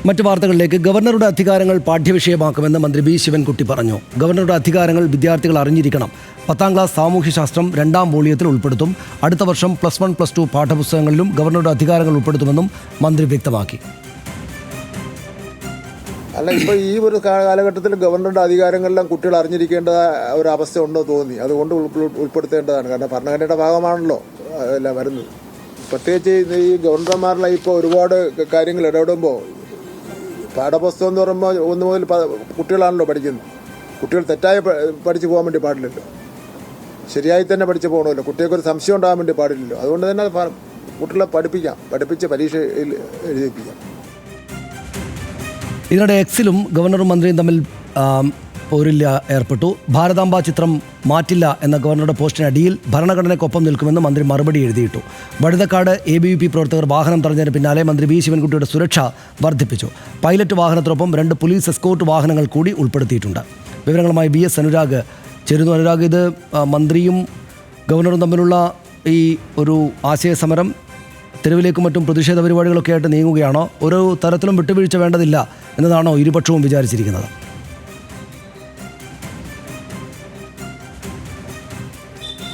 മറ്റു വാർത്തകളിലേക്ക്. ഗവർണറുടെ അധികാരങ്ങൾ പാഠ്യവിഷയമാക്കുമെന്ന് മന്ത്രി വി ശിവൻകുട്ടി പറഞ്ഞു. ഗവർണറുടെ അധികാരങ്ങൾ വിദ്യാർത്ഥികൾ അറിഞ്ഞിരിക്കണം. 10ാം ക്ലാസ് സാമൂഹ്യശാസ്ത്രം 2ാം വോളിയത്തിൽ ഉൾപ്പെടുത്തും. അടുത്ത വർഷം +1, +2 പാഠപുസ്തകങ്ങളിലും ഗവർണറുടെ അധികാരങ്ങൾ ഉൾപ്പെടുത്തുമെന്നും മന്ത്രി വ്യക്തമാക്കി. അല്ല, ഇപ്പോൾ ഈ ഒരു കാലഘട്ടത്തിൽ ഗവർണറുടെ അധികാരങ്ങളെല്ലാം കുട്ടികൾ അറിഞ്ഞിരിക്കേണ്ട ഒരു അവസ്ഥ ഉണ്ടോ തോന്നി. അതുകൊണ്ട് ഉൾപ്പെടുത്തേണ്ടതാണ്. കാരണം ഭരണഘടനയുടെ ഭാഗമാണല്ലോ എല്ലാം വരുന്നത്. പ്രത്യേകിച്ച് ഈ ഗവർണർമാരിലെ ഇപ്പോൾ ഒരുപാട് കാര്യങ്ങൾ ഇടപെടുമ്പോൾ പാഠപുസ്തകം എന്ന് പറയുമ്പോൾ 1 മുതൽ കുട്ടികളാണല്ലോ പഠിക്കുന്നത്. കുട്ടികൾ തെറ്റായി പഠിച്ചു പോകാൻ വേണ്ടി പാടില്ലല്ലോ, ശരിയായി തന്നെ പഠിച്ചു പോകണമല്ലോ. കുട്ടികൾക്കൊരു സംശയം ഉണ്ടാകാൻ വേണ്ടി പാടില്ലല്ലോ. അതുകൊണ്ട് തന്നെ കുട്ടികളെ പഠിപ്പിച്ച് പരീക്ഷയിൽ എഴുതിപ്പിക്കാം. ഇതിനിടെ എക്സിലും ഗവർണറും മന്ത്രിയും തമ്മിൽ പോരില്ല ഏർപ്പെട്ടു. ഭാരതാംബ ചിത്രം മാറ്റില്ല എന്ന ഗവർണറുടെ പോസ്റ്റിനടിയിൽ ഭരണഘടനയ്ക്കൊപ്പം നിൽക്കുമെന്ന് മന്ത്രി മറുപടി എഴുതിയിട്ടു. വഴുതക്കാട് ABVP പ്രവർത്തകർ വാഹനം തടഞ്ഞതിന് പിന്നാലെ മന്ത്രി വി ശിവൻകുട്ടിയുടെ സുരക്ഷ വർദ്ധിപ്പിച്ചു. പൈലറ്റ് വാഹനത്തിനൊപ്പം 2 പോലീസ് എസ്കോർട്ട് വാഹനങ്ങൾ കൂടി ഉൾപ്പെടുത്തിയിട്ടുണ്ട്. വിവരങ്ങളുമായി BS അനുരാഗ് ചേരുന്നു. അനുരാഗ്, ഇത് മന്ത്രിയും ഗവർണറും തമ്മിലുള്ള ഈ ഒരു ആശയസമരം തെരുവിലേക്കും മറ്റും പ്രതിഷേധ പരിപാടികളൊക്കെ ആയിട്ട് നീങ്ങുകയാണോ? ഒരു തരത്തിലും വിട്ടുവീഴ്ച വേണ്ടതില്ല എന്നതാണോ ഇരുപക്ഷവും വിചാരിച്ചിരിക്കുന്നത്?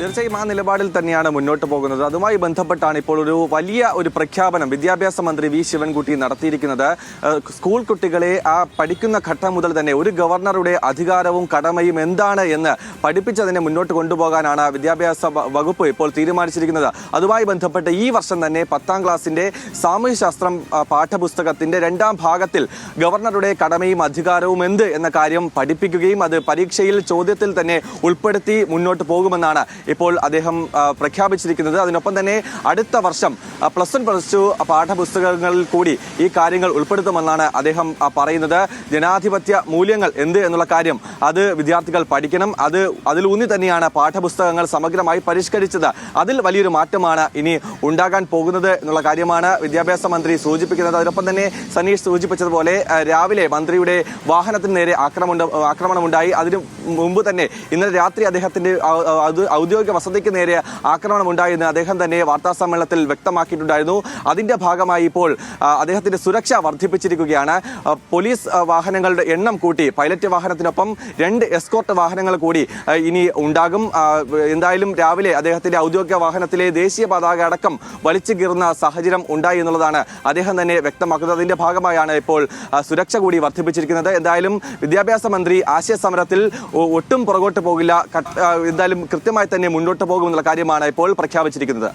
തീർച്ചയായും ആ നിലപാടിൽ തന്നെയാണ് മുന്നോട്ട് പോകുന്നത്. അതുമായി ബന്ധപ്പെട്ടാണ് ഇപ്പോൾ വലിയ പ്രഖ്യാപനം വിദ്യാഭ്യാസ മന്ത്രി വി ശിവൻകുട്ടി നടത്തിയിരിക്കുന്നത്. സ്കൂൾ കുട്ടികളെ ആ പഠിക്കുന്ന ഘട്ടം മുതൽ തന്നെ ഒരു ഗവർണറുടെ അധികാരവും കടമയും എന്താണ് എന്ന് പഠിപ്പിച്ചതിനെ മുന്നോട്ട് കൊണ്ടുപോകാനാണ് വിദ്യാഭ്യാസ വകുപ്പ് ഇപ്പോൾ തീരുമാനിച്ചിരിക്കുന്നത്. അതുമായി ബന്ധപ്പെട്ട് ഈ വർഷം തന്നെ 10ാം ക്ലാസിന്റെ സാമൂഹ്യശാസ്ത്രം പാഠപുസ്തകത്തിന്റെ 2ാം ഭാഗത്തിൽ ഗവർണറുടെ കടമയും അധികാരവും എന്ത് എന്ന കാര്യം പഠിപ്പിക്കുകയും അത് പരീക്ഷയിൽ ചോദ്യത്തിൽ തന്നെ ഉൾപ്പെടുത്തി മുന്നോട്ട് പോകുമെന്നാണ് ഇപ്പോൾ അദ്ദേഹം പ്രഖ്യാപിച്ചിരിക്കുന്നത്. അതിനൊപ്പം തന്നെ അടുത്ത വർഷം +1, +2 പാഠപുസ്തകങ്ങളിൽ കൂടി ഈ കാര്യങ്ങൾ ഉൾപ്പെടുത്തുമെന്നാണ് അദ്ദേഹം പറയുന്നത്. ജനാധിപത്യ മൂല്യങ്ങൾ എന്ത് എന്നുള്ള കാര്യം അത് വിദ്യാർത്ഥികൾ പഠിക്കണം. അതിലൂന്നി തന്നെയാണ് പാഠപുസ്തകങ്ങൾ സമഗ്രമായി പരിഷ്കരിച്ചത്. അതിൽ വലിയൊരു മാറ്റമാണ് ഇനി ഉണ്ടാകാൻ പോകുന്നത് എന്നുള്ള കാര്യമാണ് വിദ്യാഭ്യാസ മന്ത്രി സൂചിപ്പിക്കുന്നത്. അതിനൊപ്പം തന്നെ സനീഷ് സൂചിപ്പിച്ചതുപോലെ രാവിലെ മന്ത്രിയുടെ വാഹനത്തിന് നേരെ ആക്രമണമുണ്ടായി. അതിനു മുമ്പ് തന്നെ ഇന്നലെ രാത്രി അദ്ദേഹത്തിന്റെ ഔദ്യോഗിക വസതിക്ക് നേരെ ആക്രമണമുണ്ടായെന്ന് അദ്ദേഹം തന്നെ വാർത്താസമ്മേളനത്തിൽ വ്യക്തമാക്കിയിട്ടുണ്ടായിരുന്നു. അതിന്റെ ഭാഗമായി ഇപ്പോൾ അദ്ദേഹത്തിന്റെ സുരക്ഷ വർദ്ധിപ്പിച്ചിരിക്കുകയാണ്. പോലീസ് വാഹനങ്ങളുടെ എണ്ണം കൂട്ടി പൈലറ്റ് വാഹനത്തിനൊപ്പം 2 എസ്കോർട്ട് വാഹനങ്ങൾ കൂടി ഇനി ഉണ്ടാകും. എന്തായാലും രാവിലെ അദ്ദേഹത്തിന്റെ ഔദ്യോഗിക വാഹനത്തിലെ ദേശീയ പതാക അടക്കം വലിച്ചു കീറുന്ന സാഹചര്യം ഉണ്ടായി എന്നുള്ളതാണ് അദ്ദേഹം തന്നെ വ്യക്തമാക്കുന്നത്. അതിന്റെ ഭാഗമായാണ് ഇപ്പോൾ സുരക്ഷ കൂടി വർദ്ധിപ്പിച്ചിരിക്കുന്നത്. എന്തായാലും വിദ്യാഭ്യാസ മന്ത്രി ആശയസമരത്തിൽ ഒട്ടും പുറകോട്ട് പോകില്ല, എന്തായാലും കൃത്യമായി തന്നെ മുന്നോട്ട് പോകുമെന്നുള്ള കാര്യമാണ് ഇപ്പോൾ പ്രഖ്യാപിച്ചിരിക്കുന്നത്.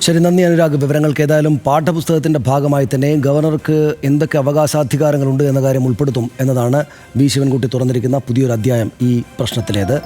ശരി, നന്ദി അനുരാഗ്. വിവരങ്ങൾക്ക് ഏതായാലും പാഠപുസ്തകത്തിൻ്റെ ഭാഗമായി തന്നെ ഗവർണർക്ക് എന്തൊക്കെ അവകാശാധികാരങ്ങളുണ്ട് എന്ന കാര്യം ഉൾപ്പെടുത്തും എന്നതാണ് വി ശിവൻകുട്ടി തുറന്നിരിക്കുന്ന പുതിയൊരു അധ്യായം ഈ പ്രശ്നത്തിലേത്.